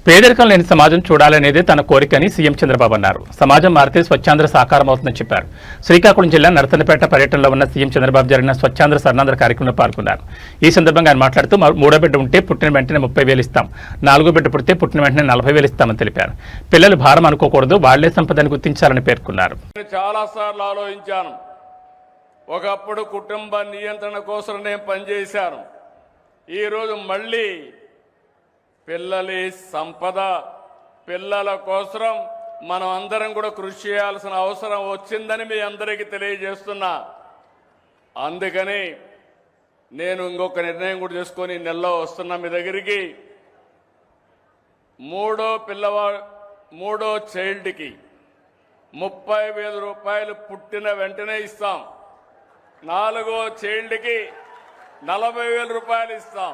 పేదరికం లేని సమాజం చూడాలనేదే తన కోరికని సీఎం చంద్రబాబు అన్నారు. సమాజం మారితే స్వచ్ఛాంధ్ర సాకారం అవుతుందని చెప్పారు. శ్రీకాకుళం జిల్లా నరసన్నపేట పర్యటనలో ఉన్న సీఎం చంద్రబాబు జరిగిన స్వచ్ఛాంధ్ర స్వర్ణాంధ్ర కార్యక్రమంలో పాల్గొన్నారు. ఈ సందర్భంగా ఆయన మాట్లాడుతూ మూడో బిడ్డ ఉంటే పుట్టిన వెంటనే 30,000 ఇస్తాం, నాలుగో బిడ్డ పుడితే పుట్టిన వెంటనే 40,000 ఇస్తామని తెలిపారు. పిల్లలు భారం అనుకోకూడదు, వాళ్లే సంపదని గుర్తించాలని పేర్కొన్నారు. చాలాసార్లు ఆలోచించాను. ఒకప్పుడు కుటుంబ నియంత్రణ కోసం నేను పనిచేశాను. ఈరోజు మళ్ళీ పిల్లలి సంపద, పిల్లల కోసం మనం అందరం కూడా కృషి చేయాల్సిన అవసరం వచ్చిందని మీ అందరికీ తెలియజేస్తున్నా. అందుకని నేను ఇంకొక నిర్ణయం కూడా చేసుకొని నెలలో వస్తున్నా మీ దగ్గరికి. మూడో చైల్డ్కి 30,000 రూపాయలు పుట్టిన వెంటనే ఇస్తాం. 4వ చైల్డ్కి 40,000 రూపాయలు ఇస్తాం.